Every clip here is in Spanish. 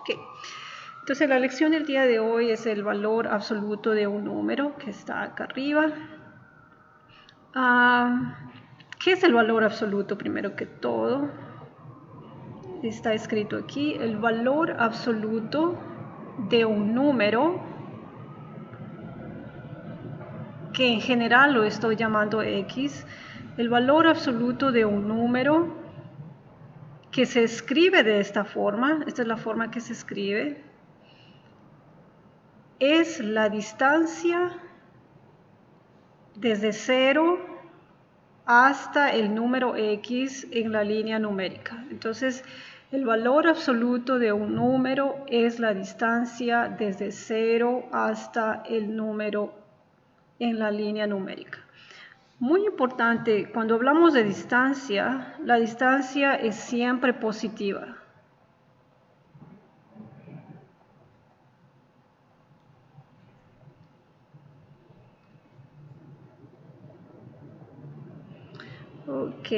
Ok, entonces la lección del día de hoy es el valor absoluto de un número que está acá arriba. ¿Qué es el valor absoluto? Primero que todo, está escrito aquí, el valor absoluto de un número, que en general lo estoy llamando X, el valor absoluto de un número que se escribe de esta forma, esta es la forma que se escribe, es la distancia desde 0 hasta el número X en la línea numérica. Entonces, el valor absoluto de un número es la distancia desde 0 hasta el número en la línea numérica. Muy importante, cuando hablamos de distancia, la distancia es siempre positiva. Ok,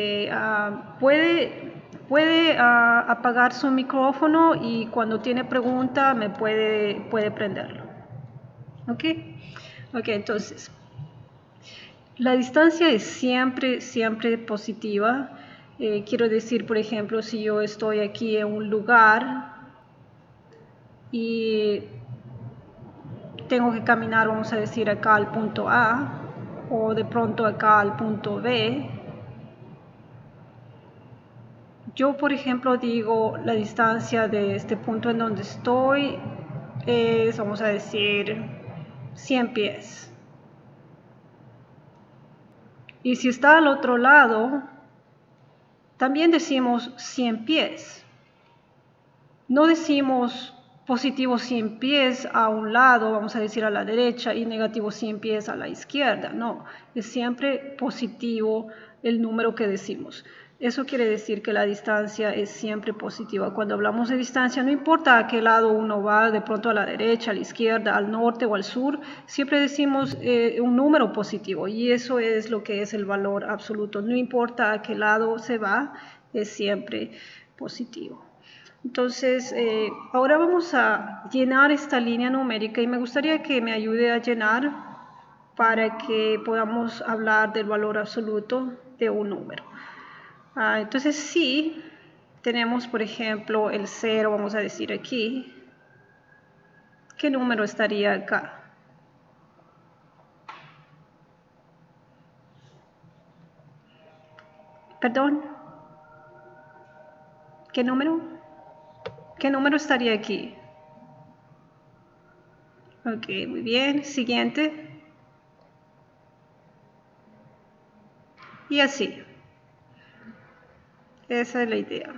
puede apagar su micrófono y cuando tiene pregunta me puede prenderlo. Ok, entonces, la distancia es siempre positiva. Quiero decir, por ejemplo, si yo estoy aquí en un lugar y tengo que caminar, vamos a decir, acá al punto A, o de pronto acá al punto B, yo, por ejemplo, digo la distancia de este punto en donde estoy es, vamos a decir, 100 pies. Y si está al otro lado, también decimos 100 pies. No decimos positivo 100 pies a un lado, vamos a decir a la derecha, y negativo 100 pies a la izquierda. No, es siempre positivo el número que decimos. Eso quiere decir que la distancia es siempre positiva. Cuando hablamos de distancia, no importa a qué lado uno va, de pronto a la derecha, a la izquierda, al norte o al sur, siempre decimos un número positivo, y eso es lo que es el valor absoluto. No importa a qué lado se va, es siempre positivo. Entonces, ahora vamos a llenar esta línea numérica y me gustaría que me ayude a llenar para que podamos hablar del valor absoluto de un número. Entonces, si tenemos, por ejemplo, el 0, vamos a decir aquí, ¿qué número estaría acá? ¿Perdón? ¿Qué número? ¿Qué número estaría aquí? Ok, muy bien. Siguiente. Y así. Esa es la idea.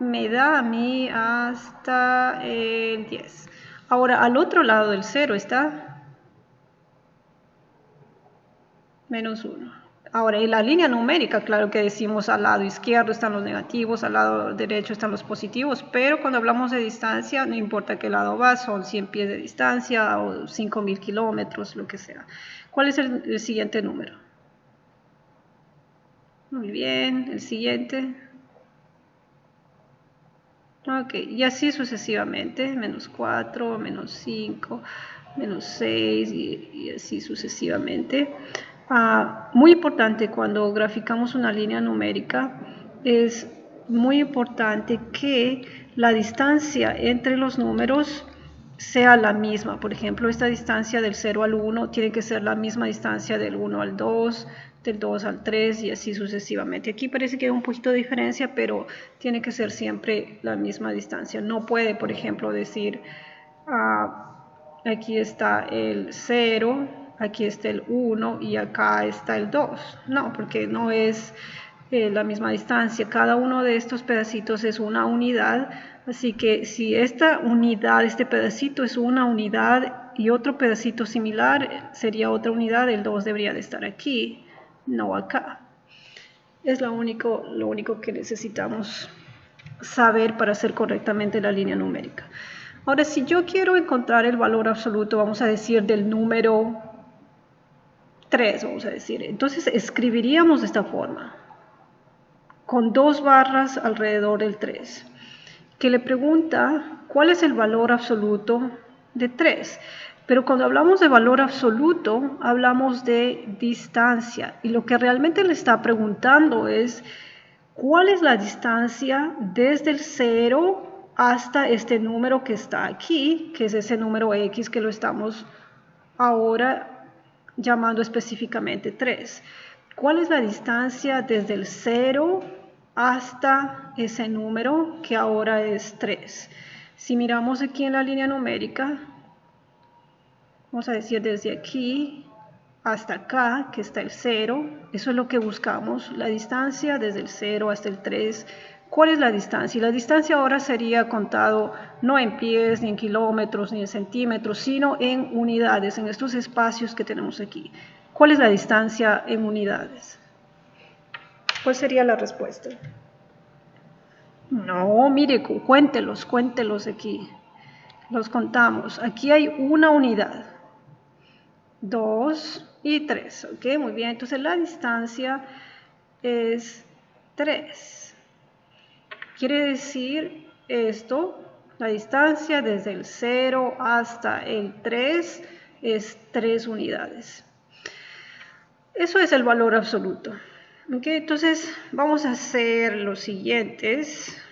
Me da a mí hasta el 10. Ahora, al otro lado del 0 está menos 1. Ahora, en la línea numérica, claro que decimos al lado izquierdo están los negativos, al lado derecho están los positivos, pero cuando hablamos de distancia, no importa qué lado va, son 100 pies de distancia o 5.000 kilómetros, lo que sea. ¿Cuál es el siguiente número? Muy bien, el siguiente. Ok, y así sucesivamente, menos 4, menos 5, menos 6 y así sucesivamente. Muy importante cuando graficamos una línea numérica, es muy importante que la distancia entre los números sea la misma. Por ejemplo, esta distancia del 0 al 1 tiene que ser la misma distancia del 1 al 2, del 2 al 3 y así sucesivamente. Aquí parece que hay un poquito de diferencia, pero tiene que ser siempre la misma distancia. No puede, por ejemplo, decir aquí está el 0, aquí está el 1 y acá está el 2. No, porque no es la misma distancia. Cada uno de estos pedacitos es una unidad, así que si esta unidad, este pedacito es una unidad y otro pedacito similar sería otra unidad, el 2 debería de estar aquí, no acá. Es lo único que necesitamos saber para hacer correctamente la línea numérica. Ahora, si yo quiero encontrar el valor absoluto, vamos a decir del número 3, vamos a decir, entonces escribiríamos de esta forma, con 2 barras alrededor del 3. que le pregunta cuál es el valor absoluto de 3. Pero cuando hablamos de valor absoluto, hablamos de distancia. Y lo que realmente le está preguntando es cuál es la distancia desde el 0 hasta este número que está aquí, que es ese número X que lo estamos ahora llamando específicamente 3. ¿Cuál es la distancia desde el 0 hasta ese número que ahora es 3? Si miramos aquí en la línea numérica, vamos a decir desde aquí hasta acá, que está el 0, eso es lo que buscamos, la distancia desde el 0 hasta el 3. ¿Cuál es la distancia? Y la distancia ahora sería contado no en pies, ni en kilómetros, ni en centímetros, sino en unidades, en estos espacios que tenemos aquí. ¿Cuál es la distancia en unidades? ¿Cuál sería la respuesta? No, mire, cuéntelos aquí. Los contamos. Aquí hay una unidad. 2 y 3, ¿ok? Muy bien, entonces la distancia es 3. Quiere decir esto, la distancia desde el 0 hasta el 3 es 3 unidades. Eso es el valor absoluto. ¿Ok? Entonces vamos a hacer los siguientes.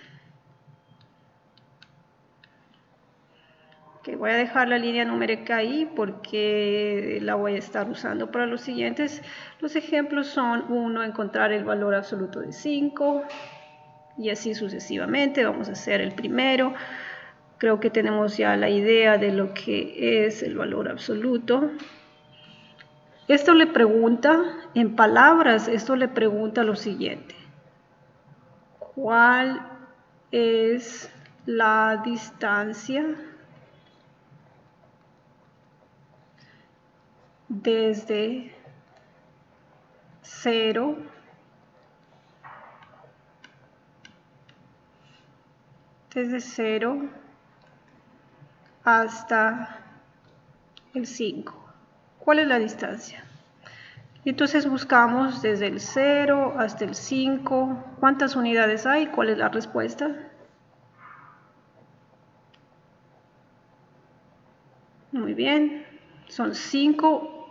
Voy a dejar la línea numérica ahí porque la voy a estar usando para los siguientes. Los ejemplos son: 1, encontrar el valor absoluto de 5 y así sucesivamente. Vamos a hacer el primero. Creo que tenemos ya la idea de lo que es el valor absoluto. Esto le pregunta, en palabras, esto le pregunta lo siguiente: ¿cuál es la distancia desde 0 hasta el 5? ¿Cuál es la distancia? Entonces buscamos desde el 0 hasta el 5. ¿Cuántas unidades hay? ¿Cuál es la respuesta? Muy bien. Son 5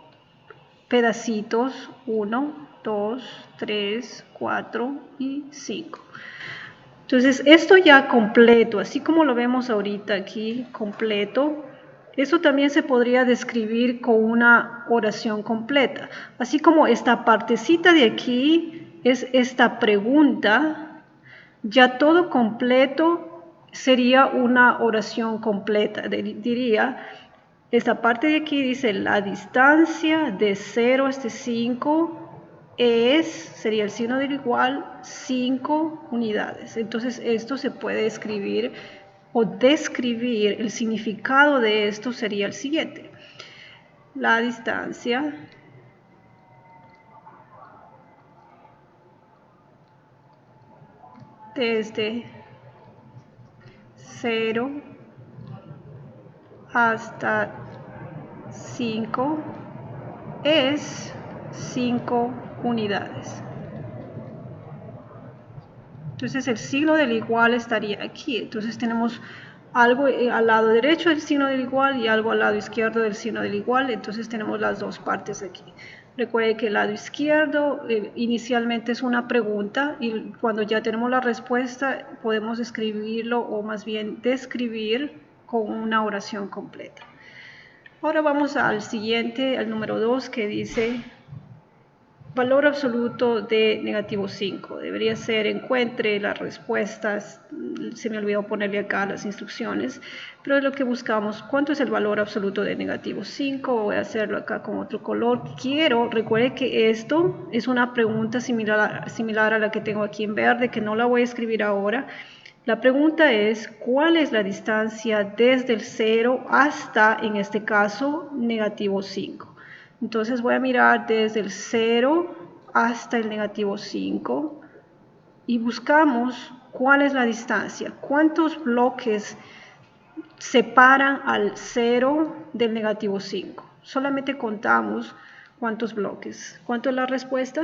pedacitos. 1, 2, 3, 4 y 5. Entonces esto ya completo, así como lo vemos ahorita aquí, completo, eso también se podría describir con una oración completa. Así como esta partecita de aquí es esta pregunta, ya todo completo sería una oración completa. Diría, esta parte de aquí dice la distancia de 0 hasta 5 sería el signo del igual, 5 unidades. Entonces esto se puede escribir o describir, el significado de esto sería el siguiente: la distancia desde 0 hasta 5 es 5 unidades. Entonces el signo del igual estaría aquí. Entonces tenemos algo al lado derecho del signo del igual y algo al lado izquierdo del signo del igual. Entonces tenemos las dos partes aquí. Recuerde que el lado izquierdo inicialmente es una pregunta y cuando ya tenemos la respuesta podemos escribirlo o más bien describir con una oración completa. Ahora vamos al siguiente, al número 2, que dice valor absoluto de negativo 5. Debería ser encuentre las respuestas. Se me olvidó ponerle acá las instrucciones, pero es lo que buscamos. ¿Cuánto es el valor absoluto de negativo 5? Voy a hacerlo acá con otro color. Recuerde que esto es una pregunta similar a la que tengo aquí en verde, que no la voy a escribir ahora. La pregunta es: ¿cuál es la distancia desde el 0 hasta, en este caso, negativo 5? Entonces voy a mirar desde el 0 hasta el negativo 5 y buscamos cuál es la distancia, cuántos bloques separan al 0 del negativo 5. Solamente contamos cuántos bloques. ¿Cuánto es la respuesta?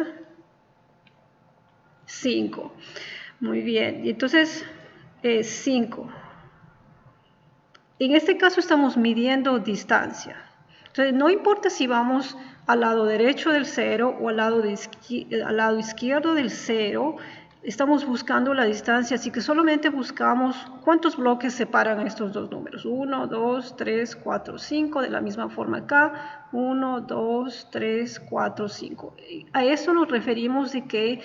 5. Muy bien. Y entonces es 5. En este caso estamos midiendo distancia. Entonces, no importa si vamos al lado derecho del 0 o al lado izquierdo del 0, estamos buscando la distancia, así que solamente buscamos cuántos bloques separan estos dos números. 1, 2, 3, 4, 5. De la misma forma acá, 1, 2, 3, 4, 5. A eso nos referimos de que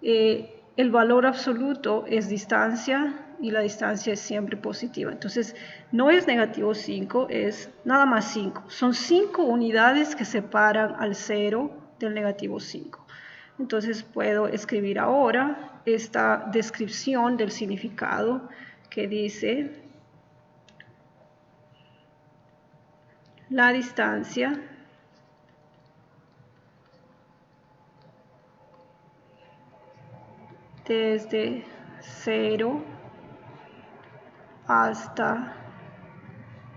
el valor absoluto es distancia y la distancia es siempre positiva. Entonces, no es negativo 5, es nada más 5. Son 5 unidades que separan al 0 del negativo 5. Entonces, puedo escribir ahora esta descripción del significado que dice: la distancia desde 0 hasta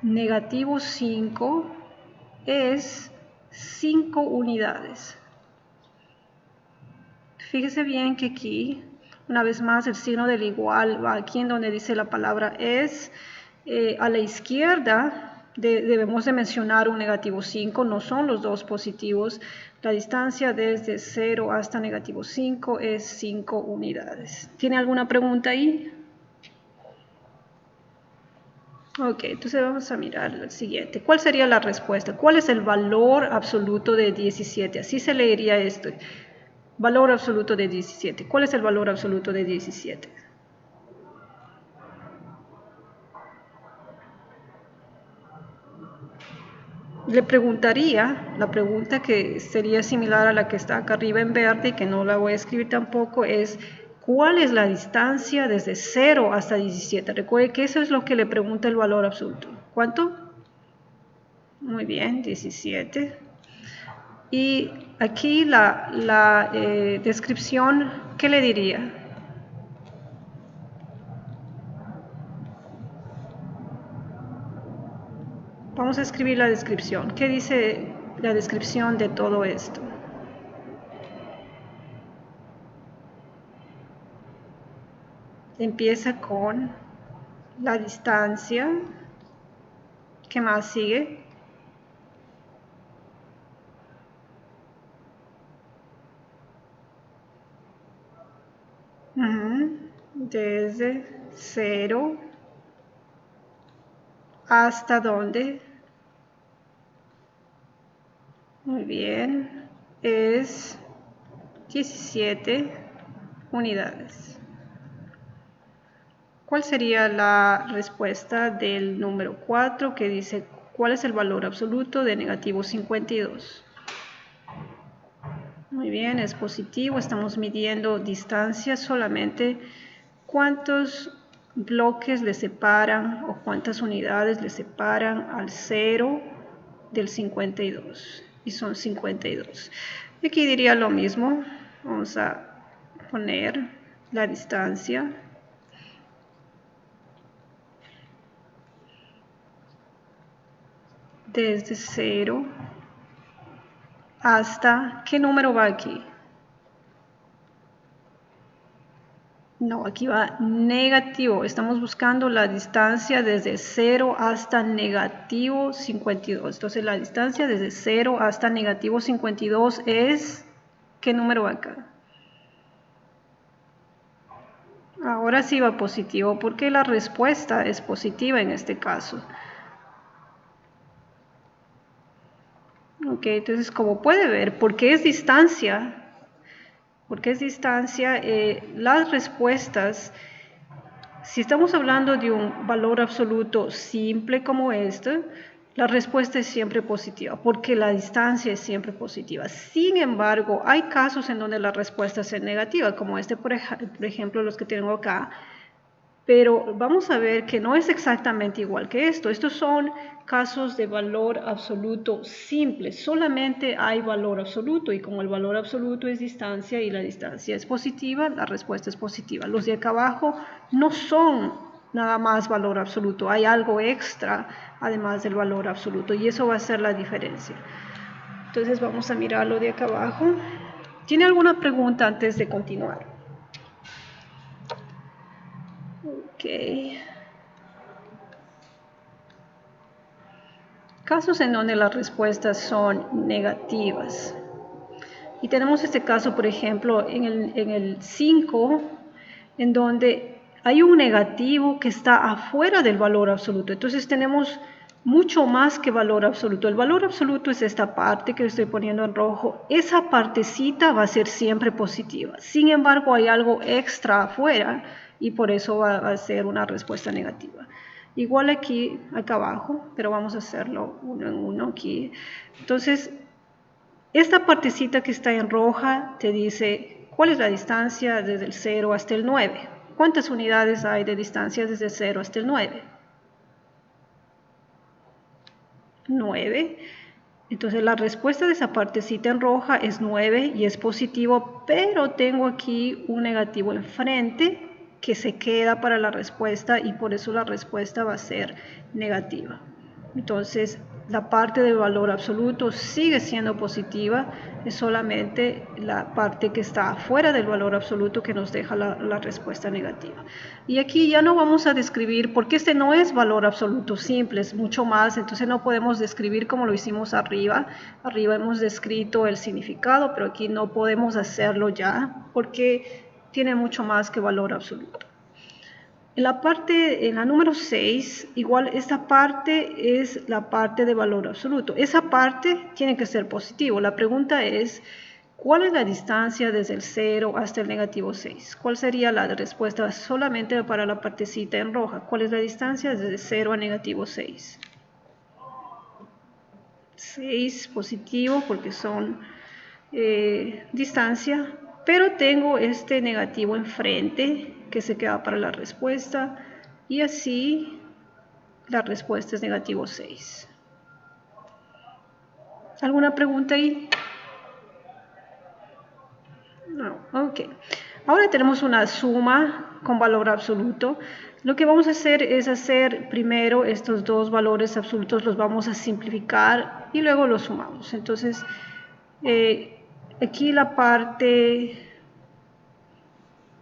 negativo 5 es 5 unidades. Fíjese bien que aquí, una vez más, el signo del igual va aquí en donde dice la palabra es. A la izquierda debemos de mencionar un negativo 5, no son los dos positivos. La distancia desde 0 hasta negativo 5 es 5 unidades. ¿Tiene alguna pregunta ahí? Ok, entonces vamos a mirar el siguiente. ¿Cuál sería la respuesta? ¿Cuál es el valor absoluto de 17? Así se leería esto. Valor absoluto de 17. ¿Cuál es el valor absoluto de 17? Le preguntaría, la pregunta que sería similar a la que está acá arriba en verde y que no la voy a escribir tampoco es: ¿cuál es la distancia desde 0 hasta 17? Recuerde que eso es lo que le pregunta el valor absoluto. ¿Cuánto? Muy bien, 17. Y aquí la descripción, ¿qué le diría? Vamos a escribir la descripción. ¿Qué dice la descripción de todo esto? Empieza con la distancia. ¿Qué más sigue? Desde 0 hasta dónde. Muy bien. Es 17 unidades. ¿Cuál sería la respuesta del número 4 que dice cuál es el valor absoluto de negativo 52? Muy bien, es positivo. Estamos midiendo distancia solamente. ¿Cuántos bloques le separan o cuántas unidades le separan al 0 del 52? Y son 52. Aquí diría lo mismo. Vamos a poner la distancia desde 0 hasta, ¿qué número va aquí? No, aquí va negativo. Estamos buscando la distancia desde 0 hasta negativo 52. Entonces la distancia desde 0 hasta negativo 52 es, ¿qué número va acá? Ahora sí va positivo porque la respuesta es positiva en este caso. Ok, entonces como puede ver, porque es distancia, las respuestas, si estamos hablando de un valor absoluto simple como este, la respuesta es siempre positiva, porque la distancia es siempre positiva. Sin embargo, hay casos en donde la respuesta es negativa, como este, por ejemplo, los que tengo acá. Pero vamos a ver que no es exactamente igual que esto. Estos son casos de valor absoluto simple. Solamente hay valor absoluto y como el valor absoluto es distancia y la distancia es positiva, la respuesta es positiva. Los de acá abajo no son nada más valor absoluto. Hay algo extra además del valor absoluto y eso va a ser la diferencia. Entonces vamos a mirar lo de acá abajo. ¿Tiene alguna pregunta antes de continuar? Ok. Casos en donde las respuestas son negativas. Y tenemos este caso, por ejemplo, en el 5, en donde hay un negativo que está afuera del valor absoluto. Entonces tenemos mucho más que valor absoluto. El valor absoluto es esta parte que estoy poniendo en rojo. Esa partecita va a ser siempre positiva. Sin embargo, hay algo extra afuera y por eso va a ser una respuesta negativa. Igual aquí, acá abajo, pero vamos a hacerlo uno en uno aquí. Entonces, esta partecita que está en roja te dice cuál es la distancia desde el 0 hasta el 9. ¿Cuántas unidades hay de distancia desde el 0 hasta el 9? 9. Entonces la respuesta de esa partecita en roja es 9 y es positivo, pero tengo aquí un negativo enfrente que se queda para la respuesta y por eso la respuesta va a ser negativa. Entonces la parte del valor absoluto sigue siendo positiva, es solamente la parte que está afuera del valor absoluto que nos deja la respuesta negativa. Y aquí ya no vamos a describir, porque este no es valor absoluto simple, es mucho más, entonces no podemos describir como lo hicimos arriba. Arriba hemos descrito el significado, pero aquí no podemos hacerlo ya, porque tiene mucho más que valor absoluto. En la número 6, igual esta parte es la parte de valor absoluto. Esa parte tiene que ser positivo. La pregunta es, ¿cuál es la distancia desde el 0 hasta el negativo 6? ¿Cuál sería la respuesta solamente para la partecita en roja? ¿Cuál es la distancia desde 0 a negativo 6? 6 positivo porque son distancia, pero tengo este negativo enfrente que se queda para la respuesta y así la respuesta es negativo 6. ¿Alguna pregunta ahí? No, ok. Ahora tenemos una suma con valor absoluto. Lo que vamos a hacer es hacer primero estos dos valores absolutos, los vamos a simplificar y luego los sumamos. Entonces, aquí la parte,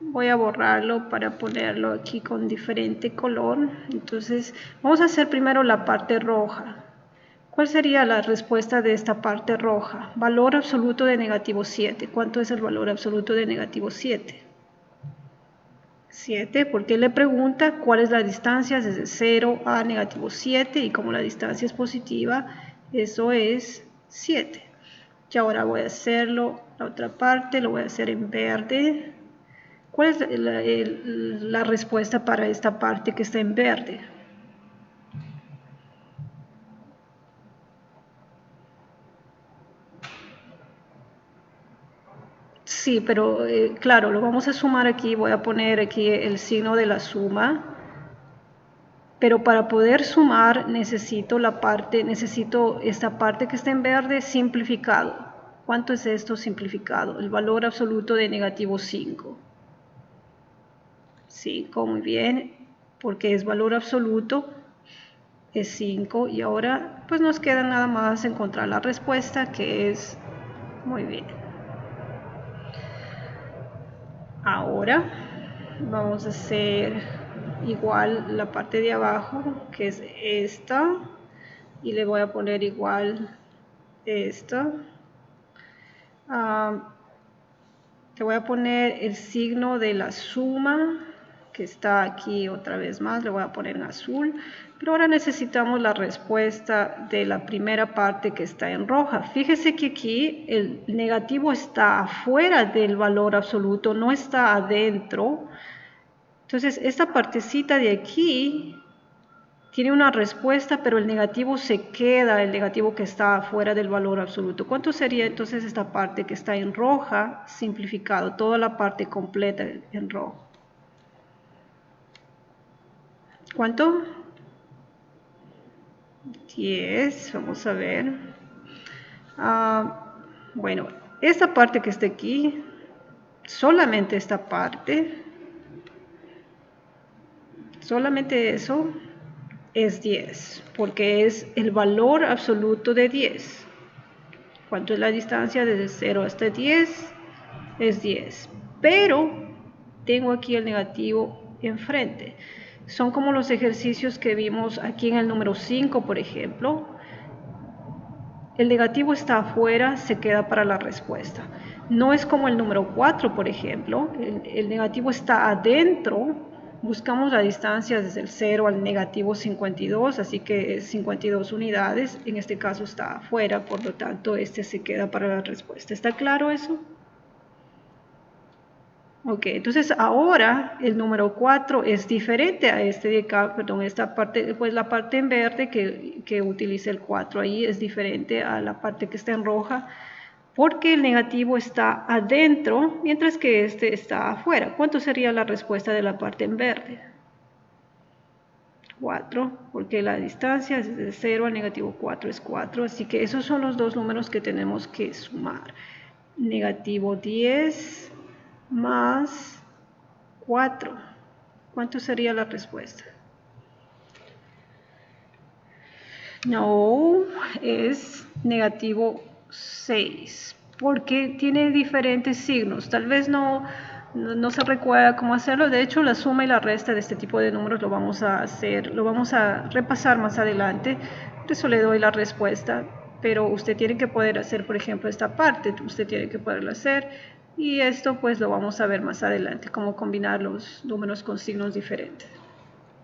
voy a borrarlo para ponerlo aquí con diferente color. Entonces, vamos a hacer primero la parte roja. ¿Cuál sería la respuesta de esta parte roja? Valor absoluto de negativo 7. ¿Cuánto es el valor absoluto de negativo 7? 7, porque le pregunta cuál es la distancia desde 0 a negativo 7 y como la distancia es positiva, eso es 7. Y ahora voy a hacerlo, la otra parte lo voy a hacer en verde. ¿Cuál es la respuesta para esta parte que está en verde? Sí, pero claro, lo vamos a sumar aquí, voy a poner aquí el signo de la suma, pero para poder sumar necesito esta parte que está en verde simplificado. ¿Cuánto es esto simplificado? El valor absoluto de negativo 5. 5, muy bien, porque es valor absoluto, es 5 y ahora pues nos queda nada más encontrar la respuesta que es, muy bien. Ahora vamos a hacer igual la parte de abajo que es esta y le voy a poner igual esta. Le voy a poner el signo de la suma que está aquí otra vez más, le voy a poner en azul, pero ahora necesitamos la respuesta de la primera parte que está en roja. Fíjese que aquí el negativo está afuera del valor absoluto, no está adentro. Entonces esta partecita de aquí tiene una respuesta, pero el negativo se queda, el negativo que está afuera del valor absoluto. ¿Cuánto sería entonces esta parte que está en roja simplificado? Toda la parte completa en rojo. ¿Cuánto? 10, vamos a ver. Bueno, esta parte que está aquí, solamente esta parte, solamente eso es 10, porque es el valor absoluto de 10. ¿Cuánto es la distancia desde 0 hasta 10? Es 10. Pero tengo aquí el negativo enfrente. Son como los ejercicios que vimos aquí en el número 5, por ejemplo. El negativo está afuera, se queda para la respuesta. No es como el número 4, por ejemplo. El negativo está adentro. Buscamos la distancia desde el 0 al negativo 52, así que es 52 unidades. En este caso está afuera, por lo tanto, este se queda para la respuesta. ¿Está claro eso? Ok, entonces ahora el número 4 es diferente a este de acá, perdón, esta parte, pues la parte en verde que utiliza el 4 ahí es diferente a la parte que está en roja, porque el negativo está adentro, mientras que este está afuera. ¿Cuánto sería la respuesta de la parte en verde? 4, porque la distancia es de 0 al negativo 4 es 4, así que esos son los dos números que tenemos que sumar. Negativo 10 más 4. ¿Cuánto sería la respuesta? No, es negativo 6, porque tiene diferentes signos. Tal vez no se recuerda cómo hacerlo. De hecho, la suma y la resta de este tipo de números lo vamos a hacer, lo vamos a repasar más adelante. Por eso le doy la respuesta, pero usted tiene que poder hacer, por ejemplo, esta parte. Usted tiene que poderlo hacer. Y esto pues lo vamos a ver más adelante, cómo combinar los números con signos diferentes.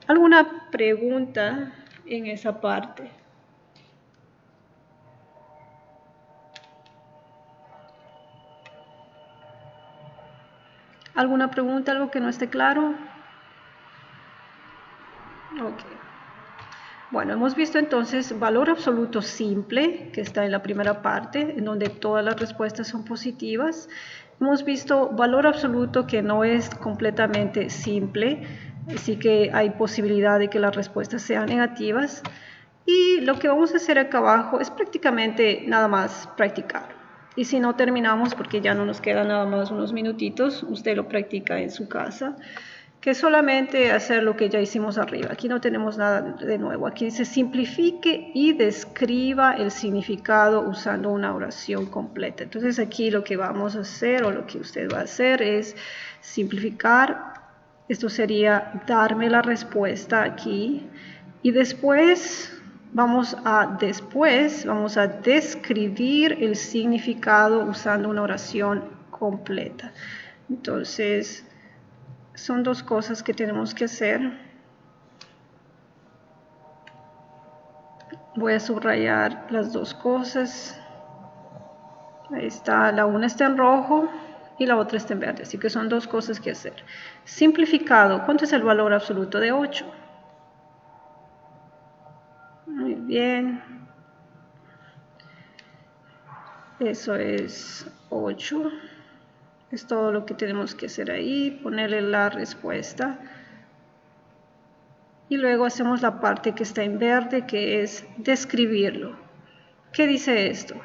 ¿Alguna pregunta en esa parte? ¿Alguna pregunta, algo que no esté claro? Ok. Bueno, hemos visto entonces valor absoluto simple, que está en la primera parte, en donde todas las respuestas son positivas. Hemos visto valor absoluto que no es completamente simple, así que hay posibilidad de que las respuestas sean negativas. Y lo que vamos a hacer acá abajo es prácticamente nada más practicar. Y si no terminamos, porque ya no nos quedan nada más unos minutitos, usted lo practica en su casa, que es solamente hacer lo que ya hicimos arriba. Aquí no tenemos nada de nuevo. Aquí dice simplifique y describa el significado usando una oración completa. Entonces aquí lo que vamos a hacer o lo que usted va a hacer es simplificar. Esto sería darme la respuesta aquí y después vamos a describir el significado usando una oración completa. Entonces, son dos cosas que tenemos que hacer. Voy a subrayar las dos cosas. Ahí está, la una está en rojo y la otra está en verde, así que son dos cosas que hacer. Simplificado, ¿cuánto es el valor absoluto de 8? Muy bien. Eso es 8. Es todo lo que tenemos que hacer ahí, ponerle la respuesta. Y luego hacemos la parte que está en verde, que es describirlo. ¿Qué dice esto?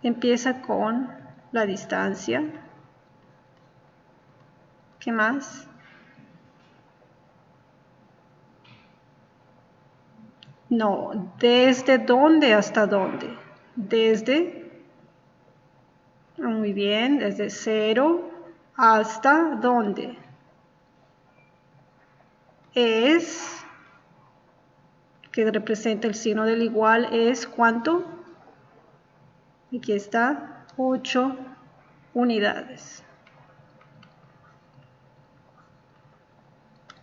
Empieza con la distancia. ¿Qué más? No, ¿desde dónde hasta dónde? Desde, muy bien, desde 0 hasta dónde. Es, que representa el signo del igual, es ¿cuánto? Aquí está, 8 unidades.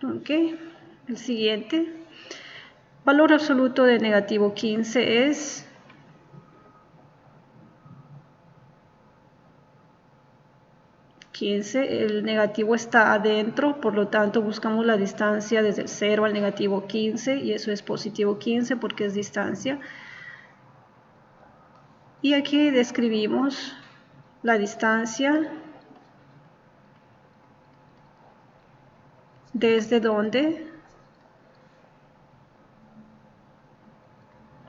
Ok, el siguiente. Valor absoluto de negativo 15 es 15, el negativo está adentro, por lo tanto buscamos la distancia desde el 0 al negativo 15 y eso es positivo 15 porque es distancia. Y aquí describimos la distancia desde donde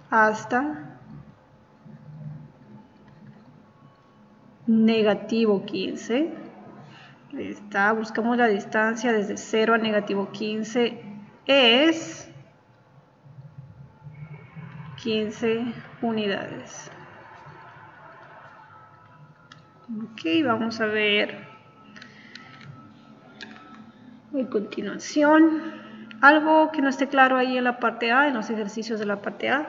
hasta negativo 15. Ahí está, buscamos la distancia desde 0 a negativo 15 es 15 unidades. Ok, vamos a ver A continuación, algo que no esté claro ahí en la parte A, en los ejercicios de la parte A.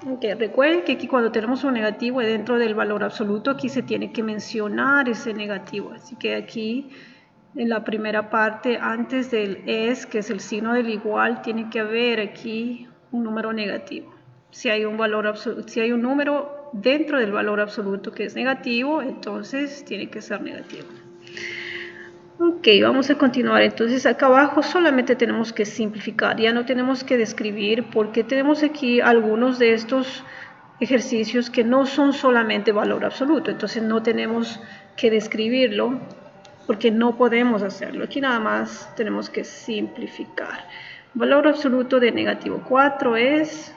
Okay, recuerden que aquí cuando tenemos un negativo dentro del valor absoluto, aquí se tiene que mencionar ese negativo. Así que aquí en la primera parte, antes del es, que es el signo del igual, tiene que haber aquí un número negativo. Si hay un valor absoluto, si hay un número dentro del valor absoluto que es negativo, entonces tiene que ser negativo. Ok, vamos a continuar. Entonces acá abajo solamente tenemos que simplificar, ya no tenemos que describir porque tenemos aquí algunos de estos ejercicios que no son solamente valor absoluto, entonces no tenemos que describirlo porque no podemos hacerlo. Aquí nada más tenemos que simplificar. Valor absoluto de negativo 4 es...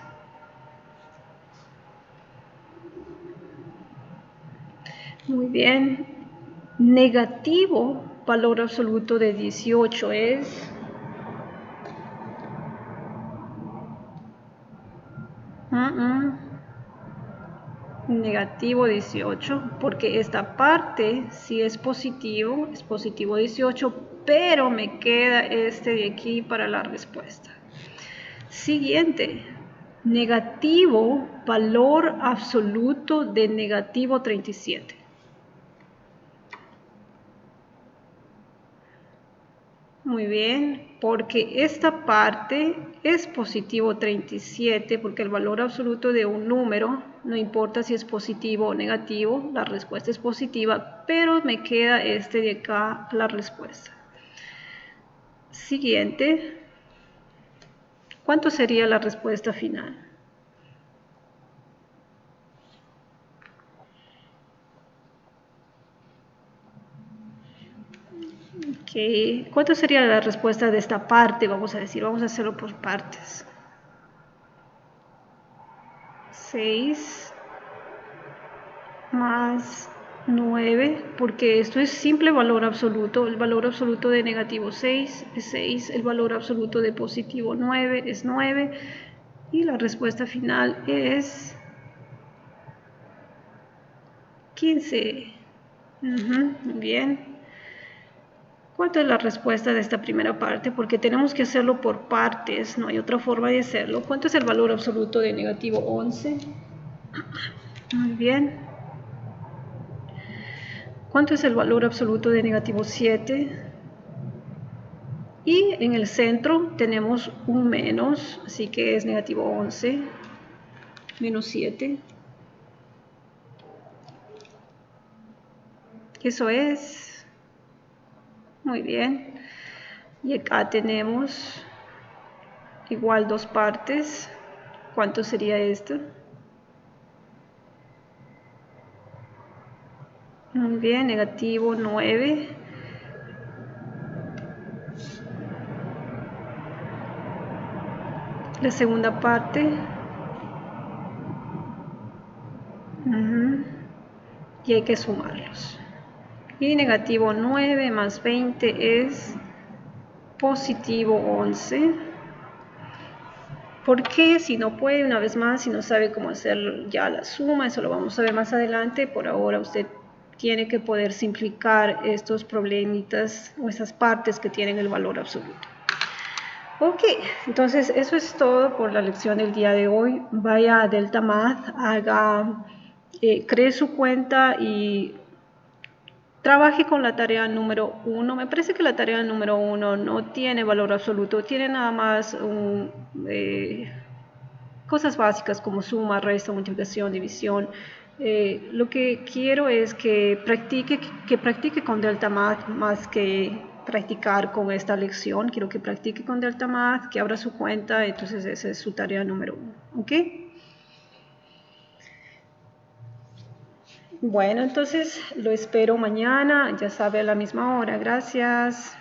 Muy bien. Negativo, valor absoluto de 18 es... negativo 18, porque esta parte si es positivo 18, pero me queda este de aquí para la respuesta. Siguiente, negativo, valor absoluto de negativo 37. Muy bien, porque esta parte es positivo 37, porque el valor absoluto de un número, no importa si es positivo o negativo, la respuesta es positiva, pero me queda este de acá la respuesta. Siguiente, ¿cuánto sería la respuesta final? Okay. ¿Cuánto sería la respuesta de esta parte? Vamos a decir, vamos a hacerlo por partes. 6 más 9, porque esto es simple valor absoluto. El valor absoluto de negativo 6 es 6, el valor absoluto de positivo 9 es 9, y la respuesta final es 15. Muy bien. ¿Cuánto es la respuesta de esta primera parte? Porque tenemos que hacerlo por partes, no hay otra forma de hacerlo. ¿Cuánto es el valor absoluto de negativo 11? Muy bien. ¿Cuánto es el valor absoluto de negativo 7? Y en el centro tenemos un menos, así que es negativo 11 menos 7. Eso es. Muy bien. Y acá tenemos igual dos partes. ¿Cuánto sería esto? Muy bien, negativo 9. La segunda parte. Y hay que sumarlos. Y negativo 9 más 20 es positivo 11. ¿Por qué? Si no puede, una vez más, si no sabe cómo hacer ya la suma, eso lo vamos a ver más adelante. Por ahora usted tiene que poder simplificar estos problemitas o esas partes que tienen el valor absoluto. Ok, entonces eso es todo por la lección del día de hoy. Vaya a Delta Math, cree su cuenta y trabaje con la tarea número 1. Me parece que la tarea número 1 no tiene valor absoluto, tiene nada más cosas básicas como suma, resta, multiplicación, división. Lo que quiero es que practique con Delta Math más que practicar con esta lección. Quiero que practique con Delta Math, que abra su cuenta, entonces esa es su tarea número 1. ¿Ok? Bueno, entonces lo espero mañana, ya sabe, a la misma hora. Gracias.